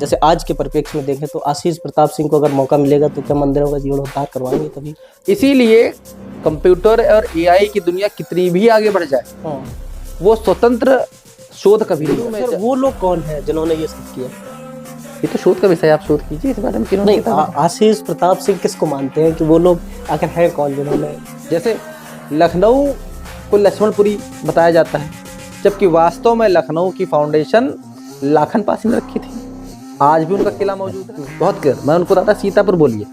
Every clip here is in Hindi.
जैसे आज के परिप्रेक्ष्य में देखें तो आशीष प्रताप सिंह को अगर मौका मिलेगा तो क्या मंदिरों का जीर्णोद्धार करवाएंगे कभी? इसीलिए कंप्यूटर और एआई की दुनिया कितनी भी आगे बढ़ जाए, वो स्वतंत्र शोध कभी नहीं होगा। सर वो लोग कौन है जिन्होंने ये सब किया? ये तो शोध का विषय, आप शोध कीजिए इस बारे में। क्यों नहीं, आशीष प्रताप सिंह किसको मानते हैं कि वो लोग आखिर है कौन जिन्होंने? जैसे लखनऊ को लक्ष्मणपुरी बताया जाता है, जबकि वास्तव में लखनऊ की फाउंडेशन लाखन पासी ने रखी थी। आज भी उनका किला मौजूद है, बहुत क्लियर। मैं उनको बताता सीतापुर बोलिए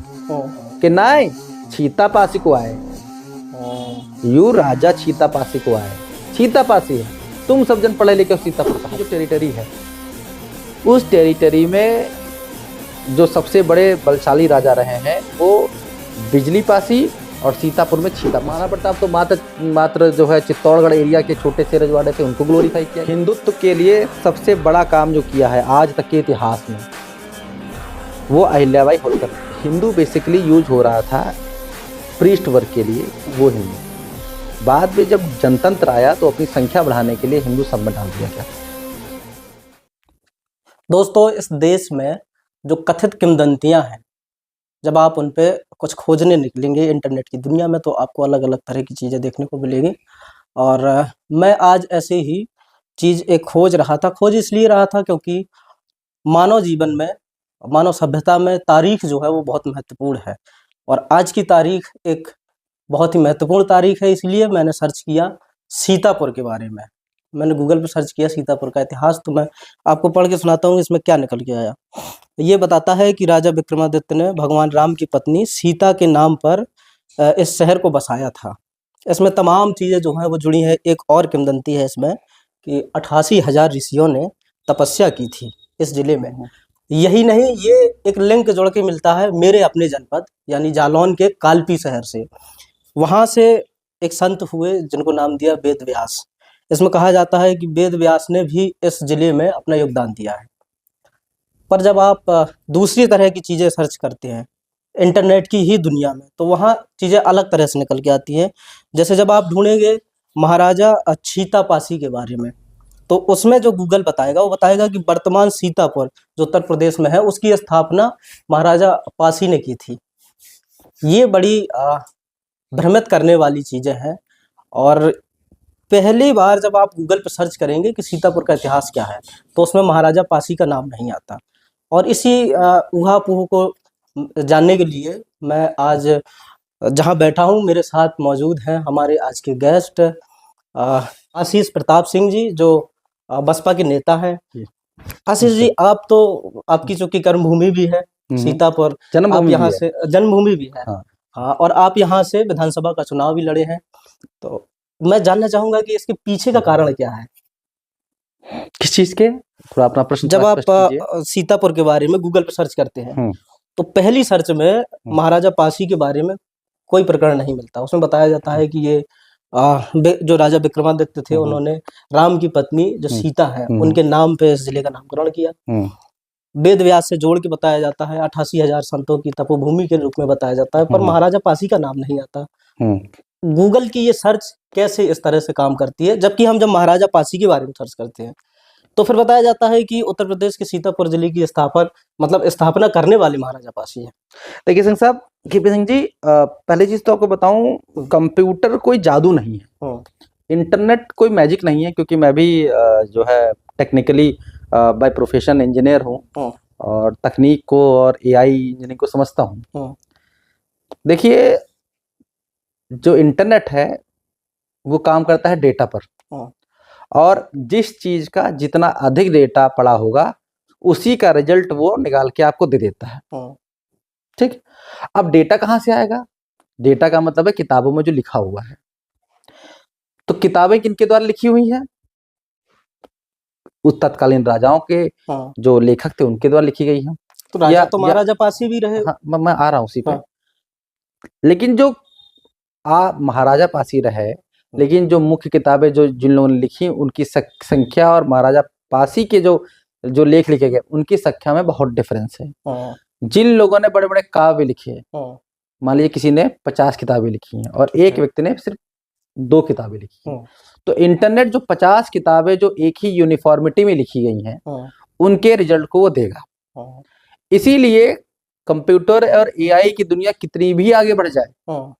कि नहीं, छीता पासी को आए, यू राजा छीता पासी को आए, छीता पासी है। तुम सब जन पढ़े लिखे सीतापुर का जो टेरिटरी है, उस टेरिटरी में जो सबसे बड़े बलशाली राजा रहे हैं वो बिजली पासी और सीतापुर में छीता। महाराणा प्रताप तो मात्र जो है चित्तौड़गढ़ एरिया के छोटे से रजवाड़े थे, उनको ग्लोरीफाई किया। हिंदुत्व के लिए सबसे बड़ा काम जो किया है आज तक के इतिहास में, वो अहिल्याबाई होलकर। हिंदू बेसिकली यूज हो रहा था प्रीस्ट वर्ग के लिए, वो हिंदू। बाद में जब जनतंत्र आया तो अपनी संख्या बढ़ाने के लिए हिंदू सब में डाल दिया गया। दोस्तों, इस देश में जो कथित किंवदंतियां हैं, जब आप उन पे कुछ खोजने निकलेंगे इंटरनेट की दुनिया में तो आपको अलग अलग तरह की चीज़ें देखने को मिलेगी। और मैं आज ऐसे ही चीज़ एक खोज रहा था। खोज इसलिए रहा था क्योंकि मानव जीवन में, मानव सभ्यता में तारीख जो है वो बहुत महत्वपूर्ण है। और आज की तारीख एक बहुत ही महत्वपूर्ण तारीख है, इसलिए मैंने सर्च किया सीतापुर के बारे में। मैंने गूगल पे सर्च किया सीतापुर का इतिहास, तो मैं आपको पढ़ के सुनाता हूँ इसमें क्या निकल के आया। ये बताता है कि राजा विक्रमादित्य ने भगवान राम की पत्नी सीता के नाम पर इस शहर को बसाया था। इसमें तमाम चीज़ें जो हैं वो जुड़ी हैं। एक और किंवदंती है इसमें कि 88,000 ऋषियों ने तपस्या की थी इस जिले में। यही नहीं, ये एक लिंक जोड़ के मिलता है मेरे अपने जनपद यानी जालौन के कालपी शहर से। वहाँ से एक संत हुए जिनको नाम दिया वेद व्यास। इसमें कहा जाता है कि वेद व्यास ने भी इस जिले में अपना योगदान दिया है। पर जब आप दूसरी तरह की चीज़ें सर्च करते हैं इंटरनेट की ही दुनिया में, तो वहाँ चीज़ें अलग तरह से निकल के आती हैं। जैसे जब आप ढूंढेंगे महाराजा छीता पासी के बारे में, तो उसमें जो गूगल बताएगा वो बताएगा कि वर्तमान सीतापुर जो उत्तर प्रदेश में है, उसकी स्थापना महाराजा पासी ने की थी। ये बड़ी भ्रमित करने वाली चीज़ें हैं। और पहली बार जब आप गूगल पर सर्च करेंगे कि सीतापुर का इतिहास क्या है, तो उसमें महाराजा पासी का नाम नहीं आता। और इसी ऊहापोह को जानने के लिए मैं आज जहां बैठा हूं, मेरे साथ मौजूद हैं हमारे आज के गेस्ट आशीष प्रताप सिंह जी, जो बसपा के नेता हैं। आशीष जी, आप तो, आपकी चूंकि कर्मभूमि भी है सीतापुर, आप यहाँ से जन्मभूमि भी है। हाँ, और आप यहाँ से विधानसभा का चुनाव भी लड़े हैं। तो मैं जानना चाहूंगा कि इसके पीछे का कारण क्या है? किस चीज के? थोड़ा अपना प्रश्न जब आप सीतापुर के बारे में गूगल पर सर्च करते हैं तो पहली सर्च में महाराजा पासी के बारे में कोई प्रकरण नहीं मिलता। उसमें बताया जाता है कि ये जो राजा विक्रमादित्य थे, उन्होंने राम की पत्नी जो सीता है उनके नाम पे इस जिले का नामकरण किया। वेद व्यास से जोड़ के बताया जाता है, 88,000 संतों की तपोभूमि के रूप में बताया जाता है, पर महाराजा पासी का नाम नहीं आता। गूगल की ये सर्च कैसे इस तरह से काम करती है? जबकि हम जब महाराजा पासी के बारे में सर्च करते हैं तो फिर बताया जाता है कि उत्तर प्रदेश के सीतापुर जिले की स्थापना करने वाले महाराजा पासी है। देखिए सिंह साहब, केपी सिंह जी, पहली चीज तो आपको बताऊं, कंप्यूटर कोई जादू नहीं है, इंटरनेट कोई मैजिक नहीं है। क्योंकि मैं भी जो है टेक्निकली बाय प्रोफेशन इंजीनियर हूँ और तकनीक को और एआई इंजीनियरिंग को समझता हूँ। देखिए, जो इंटरनेट है वो काम करता है डेटा पर, और जिस चीज का जितना अधिक डेटा पड़ा होगा उसी का रिजल्ट वो निकाल के आपको दे देता है। ठीक, अब डेटा कहाँ से आएगा? डेटा का मतलब है किताबों में जो लिखा हुआ है। तो किताबें किनके द्वारा लिखी हुई हैं? उस तत्कालीन राजाओं के जो लेखक थे उनके द्वारा लिखी गई है। तो राजा तो महाराजा पासी भी रहे। हाँ, मैं आ रहा हूँ उसी पे। लेकिन जो महाराजा पासी रहे, लेकिन जो मुख्य किताबें जो जिन लोगों ने लिखी उनकी संख्या और महाराजा पासी के जो लेख लिखे गए उनकी संख्या में बहुत डिफरेंस है। जिन लोगों ने बड़े बड़े काव्य लिखे, मान लीजिए किसी ने 50 किताबें लिखी हैं और एक व्यक्ति ने सिर्फ 2 किताबें लिखी हैं, तो इंटरनेट जो 50 किताबें जो एक ही यूनिफॉर्मिटी में लिखी गई हैं उनके रिजल्ट को वो देगा। हाँ, इसीलिए कंप्यूटर और एआई की दुनिया कितनी भी आगे बढ़ जाए, हाँ,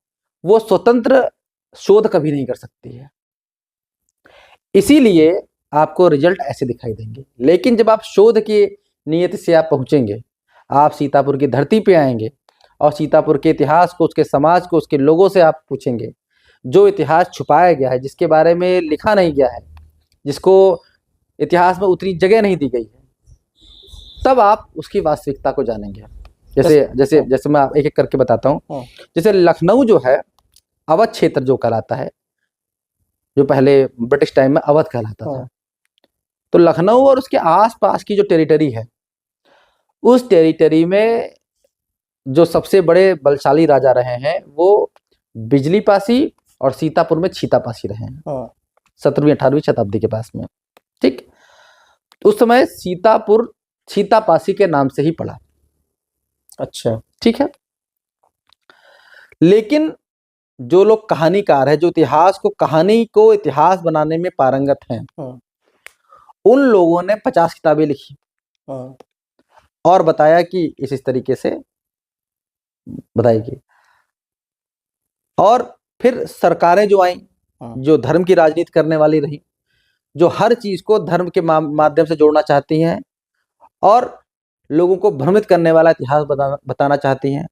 वो स्वतंत्र शोध कभी नहीं कर सकती है। इसीलिए आपको रिजल्ट ऐसे दिखाई देंगे। लेकिन जब आप शोध की नियति से आप पहुंचेंगे, आप सीतापुर की धरती पे आएंगे और सीतापुर के इतिहास को, उसके समाज को, उसके लोगों से आप पूछेंगे, जो इतिहास छुपाया गया है, जिसके बारे में लिखा नहीं गया है, जिसको इतिहास में उतनी जगह नहीं दी गई है, तब आप उसकी वास्तविकता को जानेंगे। जैसे जैसे जैसे मैं एक एक करके बताता हूँ। हाँ, जैसे लखनऊ जो है, अवध क्षेत्र जो कहलाता है, जो पहले ब्रिटिश टाइम में अवध कहलाता था, हाँ, तो लखनऊ और उसके आसपास की जो टेरिटरी है, उस टेरिटरी में जो सबसे बड़े बलशाली राजा रहे हैं वो बिजली पासी और सीतापुर में छीता पासी रहे हैं, हाँ, 17वीं 18वीं शताब्दी के पास में। ठीक, उस समय सीतापुर छीता पासी के नाम से ही पड़ा। अच्छा, ठीक है, लेकिन जो लोग कहानीकार है, जो कहानी को इतिहास बनाने में पारंगत हैं, हाँ, उन लोगों ने 50 किताबें लिखी हाँ, और बताया कि इस तरीके से बताएगी। और फिर सरकारें जो आई, हाँ, जो धर्म की राजनीति करने वाली रही, जो हर चीज को धर्म के माध्यम से जोड़ना चाहती हैं और लोगों को भ्रमित करने वाला इतिहास बताना चाहती हैं,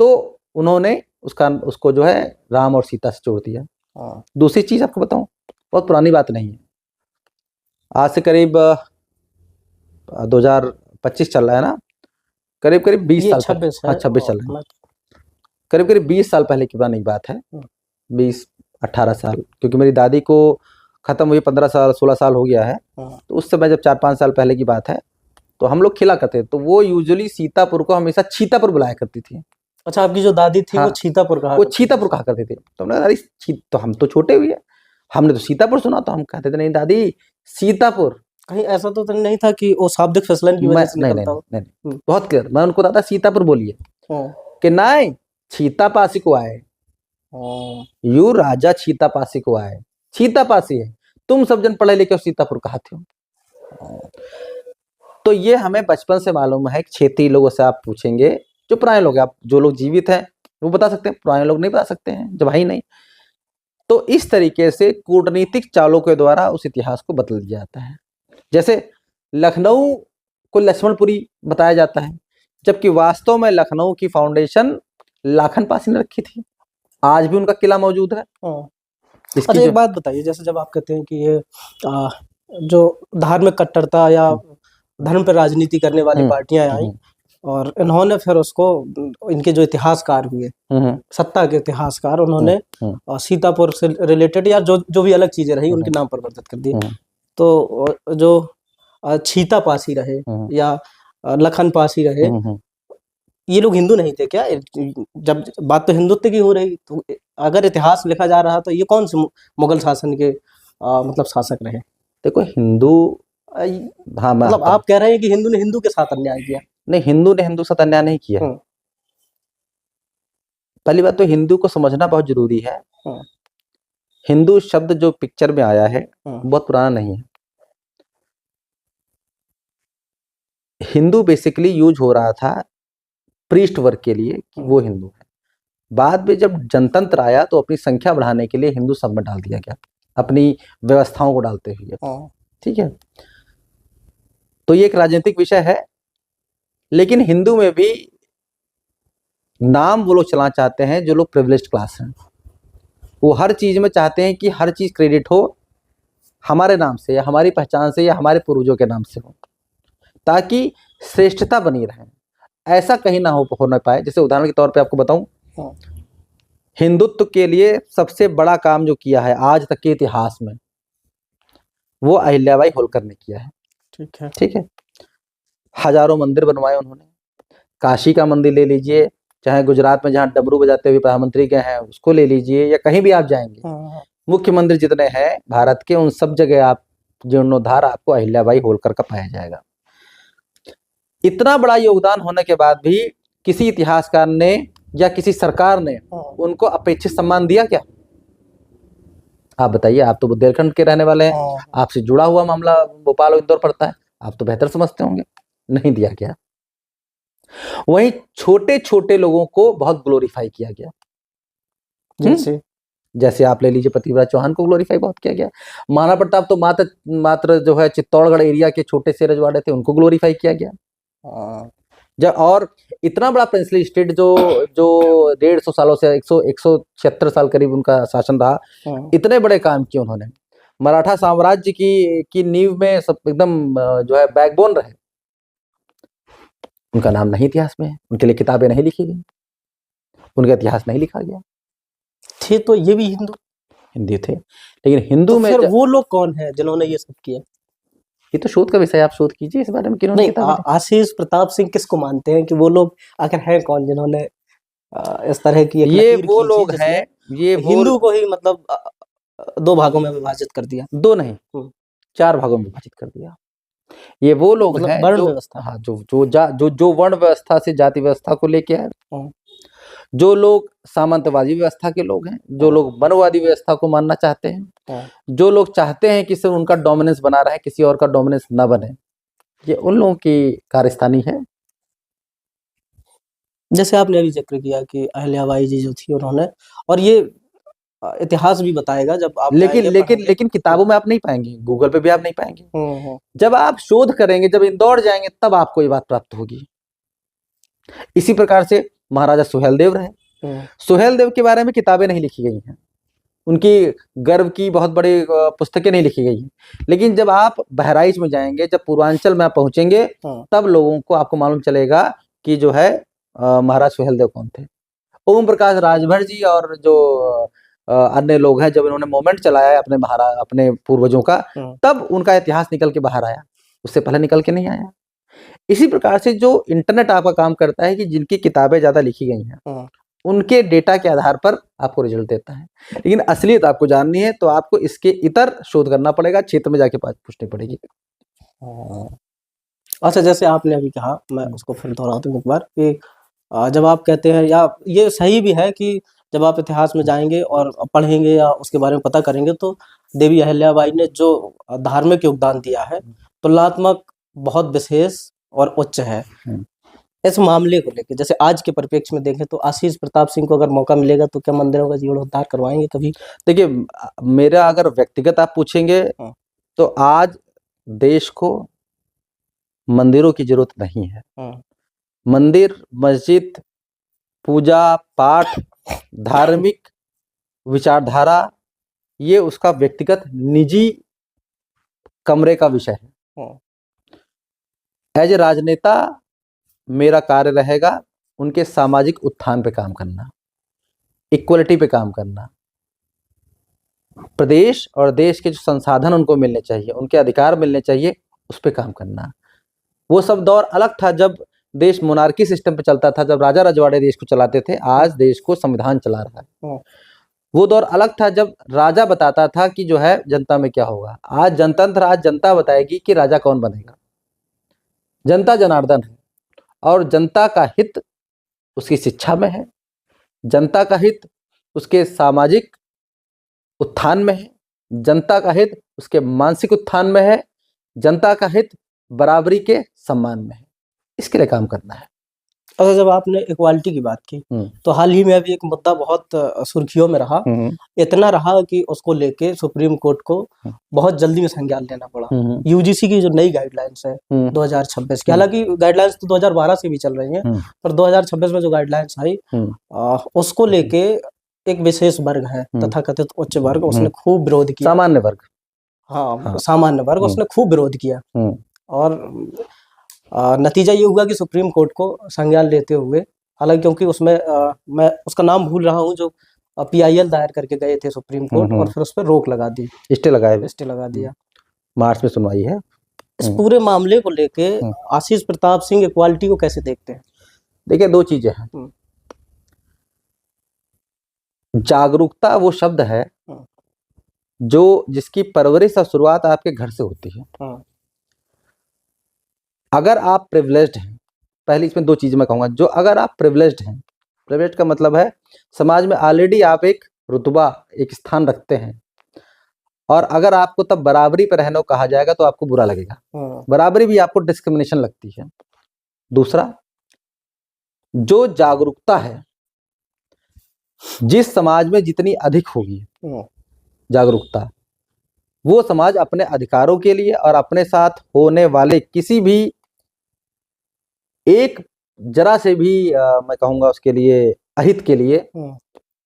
तो उन्होंने उसको जो है राम और सीता से जोड़ दिया। हाँ, दूसरी चीज आपको बताऊं, बहुत पुरानी बात नहीं है, आज से करीब 2025 चल रहा है ना, करीब करीब 20 ये साल 26 है। हाँ 26 चल रहा है, मैं करीब करीब 20 साल पहले की पुरानी बात है, 20-18 साल, क्योंकि मेरी दादी को खत्म हुई 15 साल 16 साल हो गया है। हाँ, तो उस समय जब 4-5 साल पहले की बात है, तो हम लोग खिला करते, तो वो यूजुअली सीतापुर को हमेशा छीतापुर बुलाया करती थी। अच्छा, आपकी जो दादी थी वो हाँ, छीतापुर कहा वो करती थी। छीतापुर कहा करते थे। तो हमने कहा, अरे तो हम तो छोटे हुए हैं, हमने तो सीतापुर सुना, तो हम कहते थे नहीं दादी सीतापुर। कहीं ऐसा तो नहीं था कि वो शाब्दिक फिसलन की वजह से नहीं निकलता नहीं हो? नहीं, बहुत क्लियर, मैं उनको दादा सीतापुर बोलिए हाँ, कि नहीं, छीता पासी को आए, हाँ, यू राजा छीता पासी को आए, छीता पासी है, तुम सब जन पढ़े लिखे सीतापुर कहते हो। तो ये हमें बचपन से मालूम है कि क्षेत्रीय लोगों से आप पूछेंगे, जो पुराने लोग हैं, आप जो लोग जीवित हैं वो बता सकते हैं, पुराने लोग नहीं बता सकते हैं, जब है ही नहीं। तो इस तरीके से कूटनीतिक चालों के द्वारा उस इतिहास को बदल दिया जाता है। जैसे लखनऊ को लक्ष्मणपुरी बताया जाता है, जबकि वास्तव में लखनऊ की फाउंडेशन लाखन पासी ने रखी थी। आज भी उनका किला मौजूद है। हाँ। इसकी अच्छा, जो एक बात बताइए, जैसे जब आप कहते हैं कि ये जो धार्मिक कट्टरता या धर्म पर राजनीति करने वाली पार्टियां आई और इन्होंने फिर उसको, इनके जो इतिहासकार हुए, सत्ता के इतिहासकार, उन्होंने सीतापुर से रिलेटेड या जो जो भी अलग चीजें रही उनके नाम परिवर्तित कर दिए। तो जो छीता पासी रहे या लखन पासी रहे, ये लोग हिंदू नहीं थे क्या? जब बात तो हिंदुत्व की हो रही, तो अगर इतिहास लिखा जा रहा तो ये कौन से मुगल शासन के मतलब शासक रहे? देखो हिंदू, हाँ मतलब आप कह रहे हैं कि हिंदू ने हिंदू के साथ अन्याय किया? नहीं, हिंदू ने हिंदू के साथ अन्याय नहीं किया। पहली बात तो हिंदू को समझना बहुत जरूरी है। हिंदू शब्द जो पिक्चर में आया है बहुत पुराना नहीं है। हिंदू बेसिकली यूज हो रहा था प्रीस्ट वर्ग के लिए कि वो हिंदू है। बाद में जब जनतंत्र आया तो अपनी संख्या बढ़ाने के लिए हिंदू सब में डाल दिया गया, अपनी व्यवस्थाओं को डालते हुए। ठीक है, तो ये एक राजनीतिक विषय है, लेकिन हिंदू में भी नाम वो लोग चलाना चाहते हैं जो लोग प्रिविलेज्ड क्लास हैं। वो हर चीज में चाहते हैं कि हर चीज क्रेडिट हो हमारे नाम से या हमारी पहचान से या हमारे पूर्वजों के नाम से हो, ताकि श्रेष्ठता बनी रहे। ऐसा कहीं ना हो ना पाए। जैसे उदाहरण के तौर पे आपको बताऊं, हिंदुत्व के लिए सबसे बड़ा काम जो किया है आज तक के इतिहास में, वो अहिल्याबाई होलकर ने किया है। ठीक है, हजारों मंदिर बनवाए उन्होंने। काशी का मंदिर ले लीजिए, चाहे गुजरात में जहाँ डमरू बजाते हुए प्रधानमंत्री गए हैं उसको ले लीजिए, या कहीं भी आप जाएंगे, मुख्य मंदिर जितने हैं भारत के, उन सब जगह आप जीर्णोद्धार आपको अहिल्याबाई होलकर का पाया जाएगा। इतना बड़ा योगदान होने के बाद भी किसी इतिहासकार ने या किसी सरकार ने उनको अपेक्षित सम्मान दिया क्या? आप बताइए, आप तो बुंदेलखंड के रहने वाले हैं, आपसे जुड़ा हुआ मामला भोपाल और इंदौर पड़ता है, आप तो बेहतर समझते होंगे। नहीं दिया क्या? वहीं छोटे छोटे लोगों को बहुत ग्लोरीफाई किया गया। जैसे जैसे आप ले लीजिए, पृथ्वीराज चौहान को ग्लोरीफाई बहुत किया गया। महाराणा प्रताप तो मात्र मात्र जो है चित्तौड़गढ़ एरिया के छोटे से रजवाड़े थे, उनको ग्लोरीफाई किया गया। जब और इतना बड़ा प्रिंसली स्टेट जो जो 150 सालों से 176 साल करीब उनका शासन रहा, इतने बड़े काम किए उन्होंने। मराठा साम्राज्य की नींव में सब एकदम जो है बैकबोन रहे। उनका नाम नहीं इतिहास में है, उनके लिए किताबें नहीं लिखी गई, उनका इतिहास नहीं लिखा गया। थे तो ये भी हिंदू थे, लेकिन हिंदू तो में फिर वो लोग कौन है जिन्होंने ये सब किया? ये तो शोध का विषय, आप शोध कीजिए इस बारे में। किन्होंने नहीं, किताबें लिखी? आशीष प्रताप सिंह किसको मानते हैं कि वो लोग आखिर हैं कौन जिन्होंने इस तरह की एक ये लकीर वो खींची लोग जिसने हैं, ये वो हिंदू को ही मतलब दो भागों में विभाजित कर दिया। दो नहीं, 4 भागों में विभाजित कर दिया। ये वो लोग मतलब हैं वर्ण जो, व्यवस्था। हाँ, जो वर्ण व्यवस्था से जाति व्यवस्था को लेके आए, जो लोग सामंतवादी व्यवस्था के लोग हैं, जो लोग वनवादी व्यवस्था को मानना चाहते हैं, जो लोग चाहते हैं कि सिर्फ उनका डोमिनेंस बना रहे, किसी और का डोमिनेंस ना बने, ये उन लोगों की कारस्तानी है। जैसे आपने अभी जिक्र किया कि अहिल्याबाई जी जो थी उन्होंने, और ये इतिहास भी बताएगा जब आप लेकिन किताबों में आप नहीं पाएंगे, गूगल पे भी आप नहीं पाएंगे। जब आप शोध करेंगे, जब इंदौर जाएंगे, तब आपको ये बात प्राप्त होगी। इसी प्रकार से महाराजा सुहेलदेव रहे। सुहेलदेव के बारे में किताबें नहीं लिखी गई हैं, उनकी गर्व की बहुत बड़ी पुस्तकें नहीं लिखी गई हैं। लेकिन जब आप बहराइच में जाएंगे, जब पूर्वांचल में आप पहुंचेंगे, तब लोगों को आपको मालूम चलेगा कि जो है महाराज सुहेलदेव कौन थे। ओम प्रकाश राजभर जी और जो अन्य लोग हैं, जब इन्होंने मूवमेंट चलाया है अपने पूर्वजों का, तब उनका इतिहास निकल के बाहर आया, उससे पहले निकल के नहीं आया। इसी प्रकार से जो इंटरनेट आपका काम करता है कि जिनकी किताबें ज्यादा लिखी गई हैं, उनके डेटा के आधार पर आपको रिजल्ट देता है। लेकिन असलियत आपको जाननी है तो आपको इसके इतर शोध करना पड़ेगा, क्षेत्र में जाके बात पूछनी पड़ेगी। अच्छा, जैसे आपने अभी कहा, मैं उसको फिर दोहराता हूँ एक बार कि जब आप कहते हैं, या ये सही भी है कि जब आप इतिहास में जाएंगे और पढ़ेंगे या उसके बारे में पता करेंगे, तो देवी अहिल्याबाई ने जो धार्मिक योगदान दिया है, तुलनात्मक बहुत विशेष और उच्च है। इस मामले को लेकर जैसे आज के परिप्रेक्ष्य में देखें तो आशीष प्रताप सिंह को अगर मौका मिलेगा तो क्या मंदिरों का जीर्णोद्धार करवाएंगे कभी? देखिए, मेरा अगर व्यक्तिगत आप पूछेंगे तो आज देश को मंदिरों की जरूरत नहीं है। मंदिर, मस्जिद, पूजा पाठ, धार्मिक विचारधारा, ये उसका व्यक्तिगत निजी कमरे का विषय है। एज ए राजनेता मेरा कार्य रहेगा उनके सामाजिक उत्थान पे काम करना, इक्वलिटी पे काम करना, प्रदेश और देश के जो संसाधन उनको मिलने चाहिए, उनके अधिकार मिलने चाहिए, उस पे काम करना। वो सब दौर अलग था जब देश मोनार्की सिस्टम पे चलता था, जब राजा रजवाड़े देश को चलाते थे। आज देश को संविधान चला रहा है। वो दौर अलग था जब राजा बताता था कि जो है जनता में क्या होगा। आज जनतंत्र, आज जनता बताएगी कि राजा कौन बनेगा। जनता जनार्दन है और जनता का हित उसकी शिक्षा में है, जनता का हित उसके सामाजिक उत्थान में है, जनता का हित उसके मानसिक उत्थान में है, जनता का हित बराबरी के सम्मान में है। इसके लिए काम करना है। अच्छा, जब आपने इक्वालिटी की बात की तो हाल ही में अभी एक मुद्दा बहुत सुर्खियों में रहा। इतना रहा कि उसको लेके सुप्रीम कोर्ट को बहुत जल्दी में संज्ञान लेना पड़ा। यूजीसी की जो नई गाइडलाइंस है 2026 की, हालांकि गाइडलाइंस तो 2012 से भी चल रही हैं, पर 2026 में जो गाइडलाइंस आई उसको लेके एक विशेष वर्ग है, तथाकथित उच्च वर्ग, उसने खूब विरोध किया। सामान्य वर्ग, हाँ, सामान्य वर्ग, उसने खूब विरोध किया। और नतीजा ये हुआ कि सुप्रीम कोर्ट को संज्ञान लेते हुए, हालांकि क्योंकि उसमें मैं उसका नाम भूल रहा हूँ, जो PIL दायर करके गए थे सुप्रीम कोर्ट, और फिर उस पर रोक लगा दी, स्टे लगा दिया। मार्च में सुनवाई है। इस पूरे मामले को लेके आशीष प्रताप सिंह इक्वालिटी को कैसे देखते हैं? देखिए, दो चीजें हैं। जागरूकता वो शब्द है जो जिसकी परवरिश और शुरुआत आपके घर से होती है। अगर आप प्रिविलेज्ड हैं, पहली इसमें दो चीजें मैं कहूंगा, जो अगर आप प्रिविलेज्ड हैं, प्रिविलेज का मतलब है समाज में ऑलरेडी आप एक रुतबा, एक स्थान रखते हैं, और अगर आपको तब बराबरी पर रहने को कहा जाएगा तो आपको बुरा लगेगा। बराबरी भी आपको डिस्क्रिमिनेशन लगती है। दूसरा, जो जागरूकता है, जिस समाज में जितनी अधिक होगी जागरूकता, वो समाज अपने अधिकारों के लिए और अपने साथ होने वाले किसी भी एक जरा से भी मैं कहूँगा उसके लिए अहित के लिए,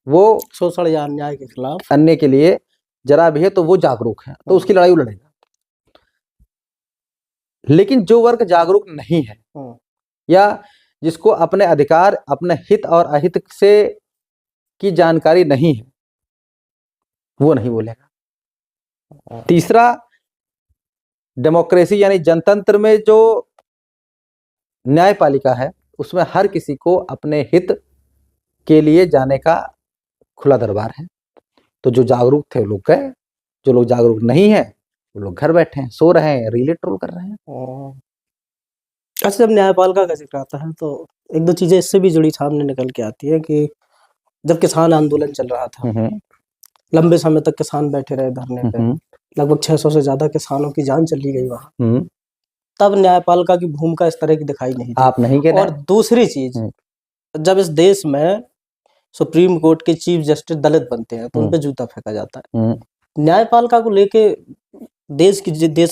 वो शोषण या अन्याय के खिलाफ अन्य के लिए जरा भी है तो वो जागरूक है, तो उसकी लड़ाई वो लड़ेगा। लेकिन जो वर्ग जागरूक नहीं है या जिसको अपने अधिकार, अपने हित और अहित से की जानकारी नहीं है, वो नहीं बोलेगा। तीसरा, डेमोक्रेसी यानी जनतंत्र में जो न्यायपालिका है, उसमें हर किसी को अपने हित के लिए जाने का खुला दरबार है। तो जो जागरूक थे वो लोग गए, जो लोग जागरूक नहीं है वो लोग घर बैठे हैं, सो रहे हैं, रीले ट्रोल कर रहे हैं। अच्छा, जब न्यायपालिका का जिक्र आता है तो एक दो चीजें इससे भी जुड़ी सामने निकल के आती है कि जब किसान आंदोलन चल रहा था, लंबे समय तक किसान बैठे रहे धरने पे, लगभग 600 से ज्यादा किसानों की जान चली गई वहां, तब न्यायपालिका की भूमिका इस तरह की दिखाई नहीं दी। आप नहीं कह रहे। और दूसरी चीज, जब इस देश में सुप्रीम कोर्ट के चीफ जस्टिस दलित बनते हैं तो उन पे जूता फेंका जाता है। न्यायपालिका को लेके देश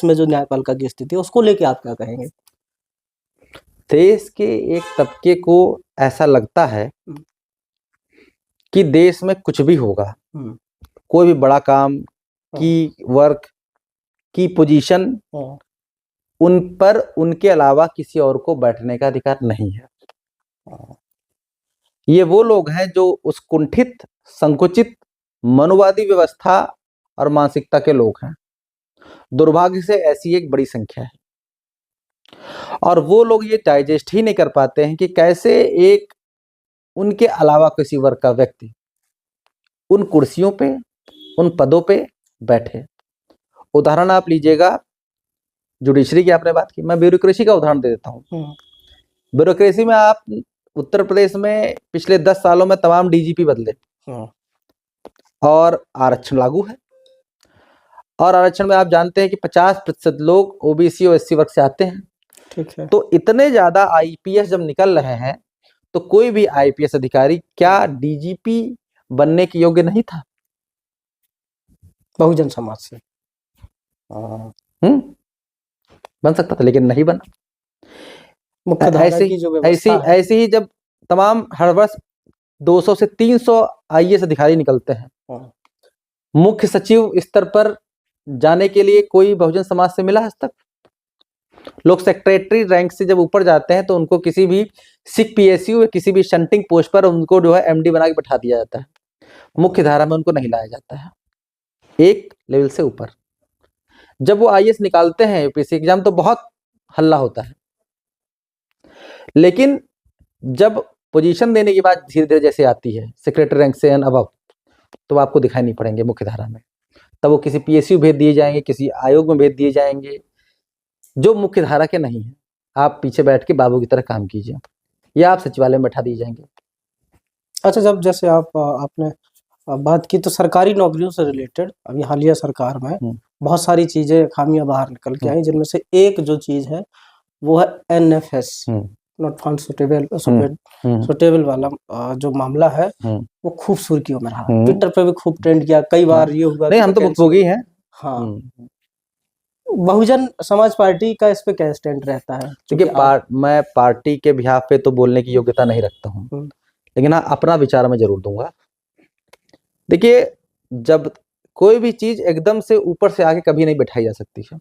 में जो न्यायपालिका की स्थिति है उसको लेके आप क्या कहेंगे? देश के एक तबके को ऐसा लगता है कि देश में कुछ भी होगा, कोई भी बड़ा काम की वर्क की पोजीशन, उन पर उनके अलावा किसी और को बैठने का अधिकार नहीं है। ये वो लोग हैं जो उस कुंठित, संकुचित, मनुवादी व्यवस्था और मानसिकता के लोग हैं। दुर्भाग्य से ऐसी एक बड़ी संख्या है, और वो लोग ये डाइजेस्ट ही नहीं कर पाते हैं कि कैसे एक उनके अलावा किसी वर्ग का व्यक्ति उन कुर्सियों पे, उन पदों पे बैठे। उदाहरण आप लीजिएगा, जुडिशरी की आपने बात की, मैं ब्यूरोक्रेसी का उदाहरण दे देता हूँ। ब्यूरोक्रेसी में आप उत्तर प्रदेश में पिछले 10 सालों में तमाम डीजीपी बदले और आरक्षण लागू है। और आरक्षण में आप जानते हैं कि 50% लोग ओबीसी और एससी वर्ग से आते हैं। ठीक है। तो इतने ज्यादा आईपीएस जब निकल रहे हैं तो कोई भी आईपीएस अधिकारी क्या डीजीपी बनने के योग्य नहीं था? बहुजन समाज से बन सकता था, लेकिन नहीं बना। ऐसे ही जब तमाम हर वर्ष 200 से 300 आईएएस अधिकारी निकलते हैं, मुख्य सचिव स्तर पर जाने के लिए कोई बहुजन समाज से मिला आज तक? लोग सेक्रेटरी रैंक से जब ऊपर जाते हैं तो उनको किसी भी सिक पीएसयू या किसी भी शंटिंग पोस्ट पर उनको जो है एमडी बना के बैठा दिया जाता है। मुख्य धारा में उनको नहीं लाया जाता है, एक लेवल से ऊपर। जब वो आईएएस निकालते हैं यूपीएससी एग्जाम तो बहुत हल्ला होता है, लेकिन जब पोजीशन देने की बात धीरे धीरे जैसे आती है सेक्रेटरी रैंक से एंड अबव, तो आपको दिखाई नहीं पड़ेंगे मुख्य धारा में। तब वो किसी पीएसयू भेज दिए जाएंगे, किसी आयोग में भेज दिए जाएंगे जो मुख्य धारा के नहीं है। आप पीछे बैठ के बाबू की तरह काम कीजिए, या आप सचिवालय में बैठा दिए जाएंगे। अच्छा, जब जैसे आपने बात की तो सरकारी नौकरियों से रिलेटेड अभी हालिया सरकार में बहुत सारी चीजें, खामियां बाहर निकल के आई, जिनमें से एक जो चीज है वो है एनएफएस, नॉट फाउंड सुटेबल वाला जो मामला है वो खूब सुर्खियों में रहा। ट्विटर पे भी खूब ट्रेंड किया, कई बार ये हुआ नहीं, हम तो भुक्तभोगी हैं। हाँ, बहुजन समाज पार्टी का इस पे क्या स्टैंड रहता है? देखिए, मैं पार्टी के बिहाफ पे तो बोलने की योग्यता नहीं रखता हूँ, लेकिन हाँ अपना विचार मैं जरूर दूंगा। देखिए, जब कोई भी चीज एकदम से ऊपर से आके कभी नहीं बैठाई जा सकती है।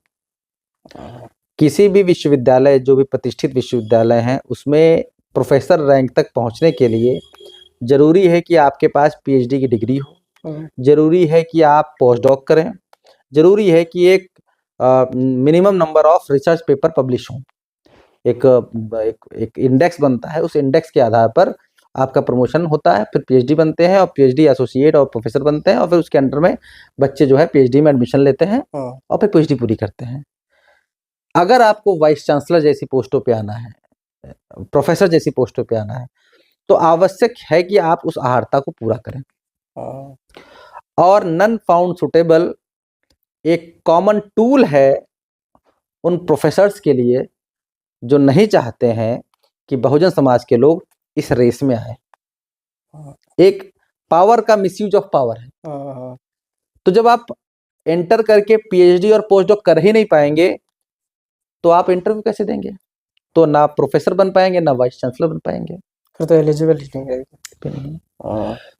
किसी भी विश्वविद्यालय, जो भी प्रतिष्ठित विश्वविद्यालय हैं, उसमें प्रोफेसर रैंक तक पहुंचने के लिए जरूरी है कि आपके पास पीएचडी की डिग्री हो, जरूरी है कि आप पोस्ट डॉक करें, जरूरी है कि एक minimum number of research paper publish हो। एक इंडेक्स बनता है, उस इंडेक्स के आधार पर आपका प्रमोशन होता है, फिर पीएचडी बनते हैं और पीएचडी एसोसिएट और प्रोफेसर बनते हैं, और फिर उसके अंडर में बच्चे जो है पीएचडी में एडमिशन लेते हैं और फिर पीएचडी पूरी करते हैं। अगर आपको वाइस चांसलर जैसी पोस्टों पे आना है, प्रोफेसर जैसी पोस्टों पे आना है, तो आवश्यक है कि आप उस आहारता को पूरा करें। और नन फाउंड सुटेबल एक कॉमन टूल है उन प्रोफेसर्स के लिए जो नहीं चाहते हैं कि बहुजन समाज के लोग इस रेस में आए। एक पावर का मिसयूज ऑफ पावर है। तो जब आप एंटर करके पीएचडी और पोस्ट डॉक कर ही नहीं पाएंगे तो आप इंटरव्यू कैसे देंगे? तो ना प्रोफेसर बन पाएंगे ना वाइस चांसलर बन पाएंगे, फिर तो एलिजिबल ही नहीं रहेगी।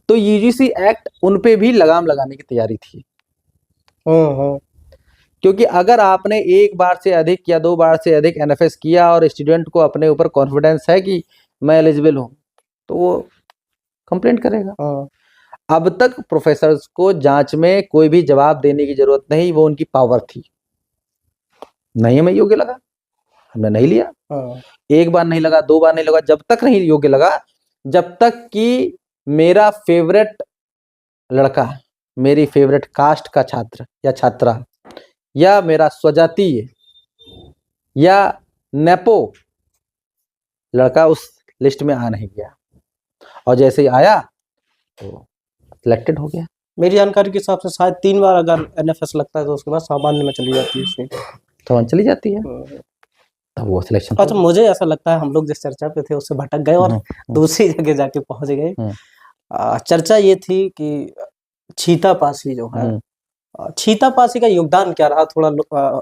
तो यूजीसी एक्ट उन पे भी लगाम लगाने की तैयारी थी। क्योंकि अगर आपने एक बार से अधिक या 2 बार से अधिक एनएफएस किया और स्टूडेंट को अपने ऊपर कॉन्फिडेंस है कि मैं एलिजिबल हूं, तो वो कंप्लेंट करेगा। अब तक प्रोफेसर्स को जांच में कोई भी जवाब देने की जरूरत नहीं, वो उनकी पावर थी। नहीं हमें योग्य लगा, हमने नहीं लिया। एक बार नहीं लगा, 2 बार नहीं लगा, जब तक नहीं योग्य लगा, जब तक कि मेरा फेवरेट लड़का, मेरी फेवरेट कास्ट का छात्र या छात्रा, या मेरा स्वजातीय या नेपो लड़का उस लिस्ट में आ नहीं गया, और जैसे ही आया तो सिलेक्टेड हो गया। मेरी जानकारी के हिसाब से शायद 3 बार अगर एनएफएस लगता है तो उसके बाद सामान्य में चली जाती है सीट, तो चली जाती है, तब वो सिलेक्शन। अच्छा, मुझे ऐसा लगता है हम लोग जिस चर्चा पे थे उससे भटक गए और दूसरी जगह जाके पहुंच गए। चर्चा ये थी कि छीता पासी जो है, छीता पासी का योगदान क्या रहा, थोड़ा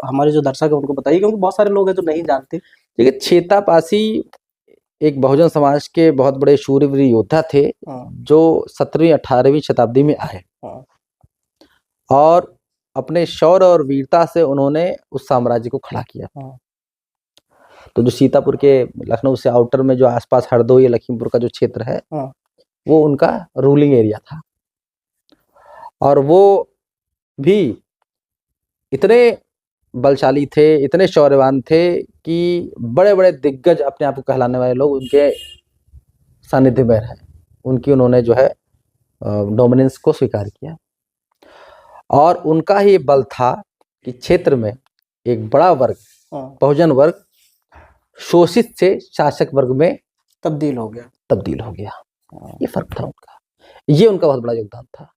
हमारे जो दर्शक है उनको बताइए, क्योंकि बहुत सारे लोग हैं जो नहीं जानते। देखिए, छीता पासी एक बहुजन समाज के बहुत बड़े शूरवीर योद्धा थे जो 17वीं 18वीं शताब्दी में आए, और अपने शौर्य और वीरता से उन्होंने उस साम्राज्य को खड़ा किया। तो जो सीतापुर के लखनऊ से आउटर में जो आसपास हरदोई या लखीमपुर का जो क्षेत्र है, वो उनका रूलिंग एरिया था, और वो भी इतने बलशाली थे, इतने शौर्यवान थे कि बड़े बड़े दिग्गज अपने आप को कहलाने वाले लोग उनके सानिध्य में रहे, उनकी उन्होंने जो है डोमिनेंस को स्वीकार किया। और उनका ही बल था कि क्षेत्र में एक बड़ा वर्ग, बहुजन वर्ग, शोषित से शासक वर्ग में तब्दील हो गया। ये फर्क था उनका, ये उनका बहुत बड़ा योगदान था,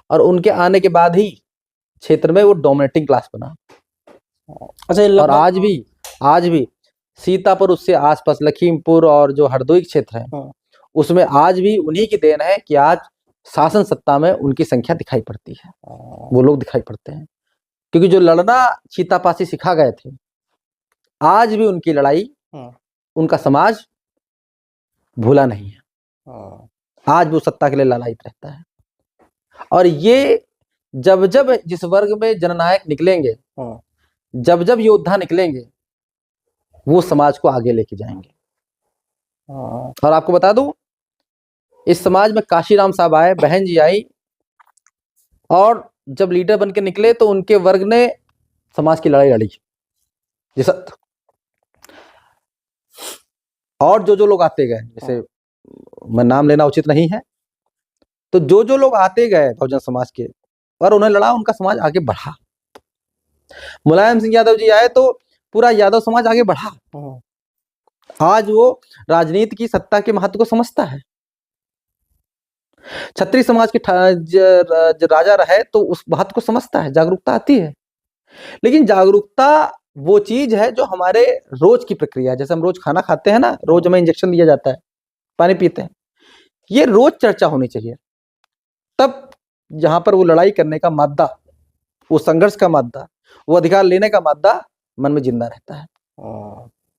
और उनके आने के बाद ही क्षेत्र में वो डोमिनेटिंग क्लास बना। अच्छा, और आज भी सीतापुर, उससे आसपास लखीमपुर और जो हरदोई क्षेत्र है, उसमें आज भी उन्हीं की देन है कि आज शासन सत्ता में उनकी संख्या दिखाई पड़ती है, वो लोग दिखाई पड़ते हैं, क्योंकि जो लड़ना छीतापासी सिखा गए थे, आज भी उनकी लड़ाई उनका समाज भूला नहीं है। आज भी वो सत्ता के लिए लालायित रहता है, और ये जब जब जिस वर्ग में जननायक निकलेंगे, जब जब योद्धा निकलेंगे, वो समाज को आगे लेके जाएंगे। और आपको बता दूं, इस समाज में काशीराम साहब आए, बहन जी आई, और जब लीडर बन के निकले तो उनके वर्ग ने समाज की लड़ाई लड़ी। जैसा और जो लोग आते गए, जैसे मैं नाम लेना उचित नहीं है, तो जो लोग आते गए बहुजन समाज के और उन्हें लड़ा, उनका समाज आगे बढ़ा। मुलायम सिंह यादव जी आए तो पूरा यादव समाज आगे बढ़ा। आज वो राजनीति की सत्ता के महत्व को समझता है। क्षत्रिय समाज के राजा रहे तो उस महत्व को समझता है, जागरूकता आती है। लेकिन जागरूकता वो चीज है जो हमारे रोज की प्रक्रिया, जैसे हम रोज खाना खाते हैं ना, रोज हमें इंजेक्शन दिया जाता है, पानी पीते हैं, ये रोज चर्चा होनी चाहिए। तब जहां पर वो लड़ाई करने का मादा, वो संघर्ष का मादा, वो अधिकार लेने का मादा मन में जिंदा रहता है,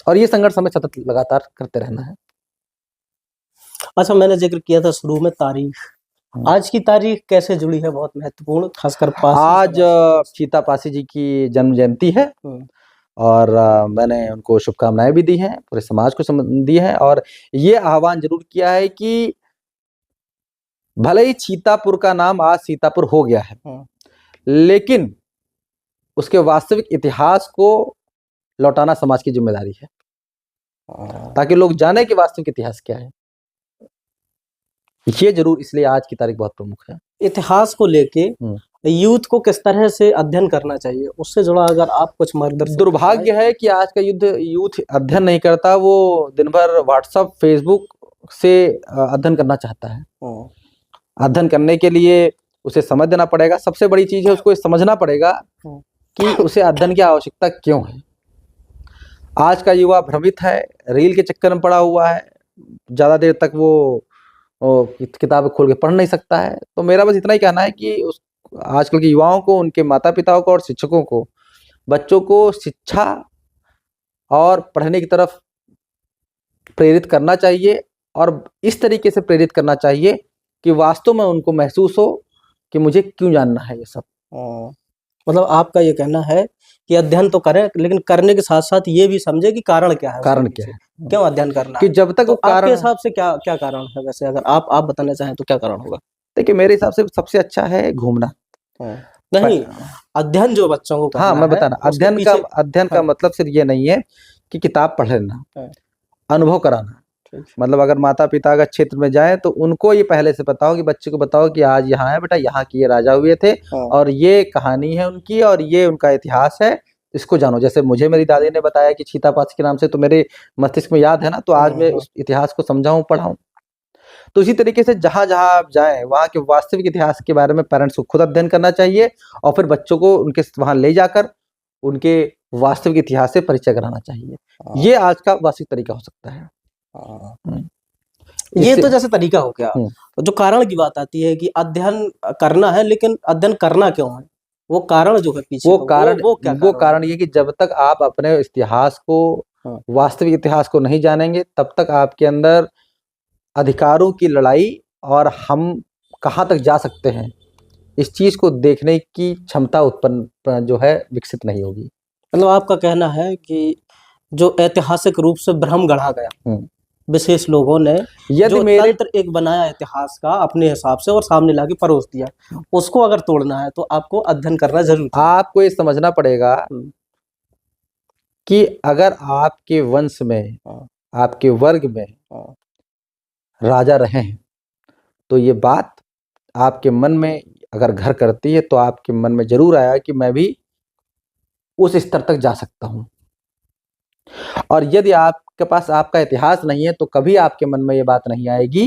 और ये संघर्ष हमें सतत लगातार करते रहना है। अच्छा, मैंने जिक्र किया था शुरू में तारीख, आज की तारीख कैसे जुड़ी है? बहुत महत्वपूर्ण, खासकर आज छीता पासी जी की जन्म जयंती है, और मैंने उनको शुभकामनाएं भी दी हैं, पूरे समाज को दी है, और ये आह्वान जरूर किया है कि भले ही छीतापुर का नाम आज सीतापुर हो गया है, लेकिन उसके वास्तविक इतिहास को लौटाना समाज की जिम्मेदारी है, ताकि लोग जाने कि वास्तविक इतिहास क्या है। ये जरूर, इसलिए आज की तारीख बहुत प्रमुख है। इतिहास को लेके यूथ को किस तरह से अध्ययन करना चाहिए, उससे जुड़ा अगर आप कुछ मार्गदर्शन। दुर्भाग्य है कि आज का यूथ अध्ययन नहीं करता, वो दिन भर व्हाट्सएप फेसबुक से अध्ययन करना चाहता है। अध्ययन करने के लिए उसे समय देना पड़ेगा, सबसे बड़ी चीज है उसको समझना पड़ेगा कि उसे अध्ययन की आवश्यकता क्यों है। आज का युवा भ्रमित है, रील के चक्कर में पड़ा हुआ है, ज़्यादा देर तक वो किताब खोल के पढ़ नहीं सकता है। तो मेरा बस इतना ही कहना है कि उस आजकल के युवाओं को, उनके माता-पिताओं को और शिक्षकों को, बच्चों को शिक्षा और पढ़ने की तरफ प्रेरित करना चाहिए और इस तरीके से प्रेरित करना चाहिए कि वास्तव में उनको महसूस हो कि मुझे क्यों जानना है ये सब। मतलब आपका ये कहना है कि अध्ययन तो करें, लेकिन करने के साथ-साथ ये भी समझें कि कारण क्या है उसके कारण पीछे? क्या है? क्यों अध्ययन करना कि है? जब तक तो वो आपके कारण हिसाब से क्या क्या कारण है वैसे, अगर आप बताना चाहें तो क्या कारण होगा? देखिए, मेरे हिसाब से सबसे अच्छा है घूमना। नहीं, अध्ययन जो बच्चों को हाँ, करना मैं है, बता रहा उसके अध्ययन का हाँ, मतलब सिर्फ ये नहीं है कि किताब पढ़ लेना, हाँ, अनुभव कराना। ठीक। मतलब अगर माता-पिता अगर क्षेत्र में जाएँ तो उनको ये पहले से बताओ कि बच्चे को बताओ कि आज यहाँ है बेटा, यहाँ के ये राजा हुए थे हाँ, और ये कहानी है उनकी और ये उनका इतिहास है, इसको जानो। जैसे मुझे मेरी दादी ने बताया कि छीता-पासी के नाम से, तो मेरे मस्तिष्क में याद है ना, तो आज हाँ, मैं हाँ, उस इतिहास को समझाऊँ, पढ़ाऊँ। तो इसी तरीके से जहाँ-जहाँ आप जाएँ, वहाँ के वास्तविक इतिहास के बारे में पेरेंट्स को खुद अध्ययन करना चाहिए और फिर बच्चों को उनके वहाँ ले जाकर उनके वास्तविक इतिहास से परिचय कराना चाहिए। ये आज का वास्तविक तरीका हो सकता है। हाँ। हुँ, ये इससे तो जैसे तरीका हो गया। हुँ, जो कारण की बात आती है कि अध्ययन करना है, लेकिन अध्ययन करना क्यों है? वो कारण जो है पीछे वो का, कारण वो क्या वो कारण है? कारण ये कि जब तक आप अपने इतिहास को, हाँ, वास्तविक इतिहास को नहीं जानेंगे, तब तक आपके अंदर अधिकारों की लड़ाई और हम कहाँ तक जा सकते हैं, इस चीज़ को देखने की क्षमता उत्पन्न जो है विकसित नहीं होगी। मतलब आपका कहना है कि जो ऐतिहासिक रूप से भ्रम गढ़ा गया, हुँ, विशेष लोगों ने यदि जो मेरे तंत्र एक बनाया इतिहास का अपने हिसाब से और सामने लाके परोस दिया, उसको अगर तोड़ना है तो आपको अध्ययन करना ज़रूरी है। आपको ये समझना पड़ेगा हुँ, कि अगर आपके वंश में, हाँ, आपके वर्ग में हाँ, राजा रहे हैं, तो ये बात आपके मन में अगर घर करती है, तो आपके मन में ज़रूर आया कि मैं भी उस स्तर तक जा सकता हूँ। और यदि आपके पास आपका इतिहास नहीं है, तो कभी आपके मन में ये बात नहीं आएगी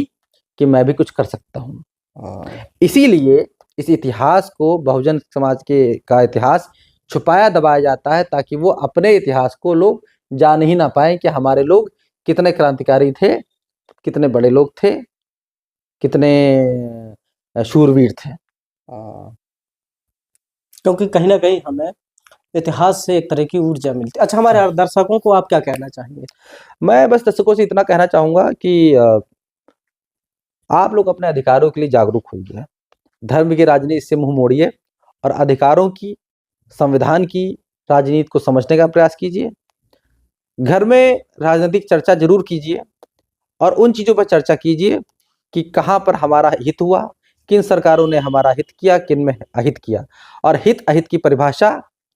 कि मैं भी कुछ कर सकता हूँ। हाँ। इसीलिए इस इतिहास को, बहुजन समाज के का इतिहास छुपाया-दबाया जाता है ताकि वो अपने इतिहास को लोग जान ही ना पाएँ कि हमारे लोग कितने क्रांतिकारी थे, कितने बड़े लोग थे, कितने शूरवीर थे। हाँ, क्योंकि कहीं न कहीं हमें इतिहास से एक तरह की ऊर्जा मिलती है। अच्छा, हमारे दर्शकों को आप क्या कहना चाहेंगे? मैं बस दर्शकों से इतना कहना चाहूँगा कि आप लोग अपने अधिकारों के लिए जागरूक होइए। धर्म की राजनीति से मुँह मोड़िए और अधिकारों की, संविधान की राजनीति को समझने का प्रयास कीजिए। घर में राजनीतिक चर्चा ज़रूर कीजिए और उन चीज़ों पर चर्चा कीजिए कि कहाँ पर हमारा हित हुआ, किन सरकारों ने हमारा हित किया, किन में अहित किया। और हित-अहित की परिभाषा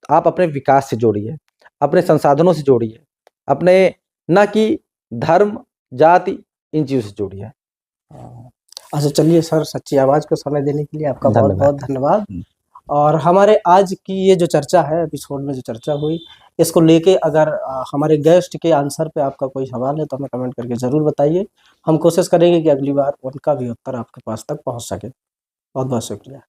आप अपने विकास से जोड़िए, अपने संसाधनों से जोड़िए, अपने, ना कि धर्म, जाति, इन चीज़ों से जोड़िए। हाँ। अच्छा, चलिए सर, सच्ची आवाज़ को समय देने के लिए आपका धन्यवाद। बहुत-बहुत धन्यवाद। और हमारे आज की ये जो चर्चा है, एपिसोड में जो चर्चा हुई, इसको लेके अगर हमारे गेस्ट के आंसर पे आपका कोई सवाल है तो हमें कमेंट करके ज़रूर बताइए। हम कोशिश करेंगे कि अगली बार उनका भी उत्तर आपके पास तक पहुँच सके। बहुत-बहुत शुक्रिया।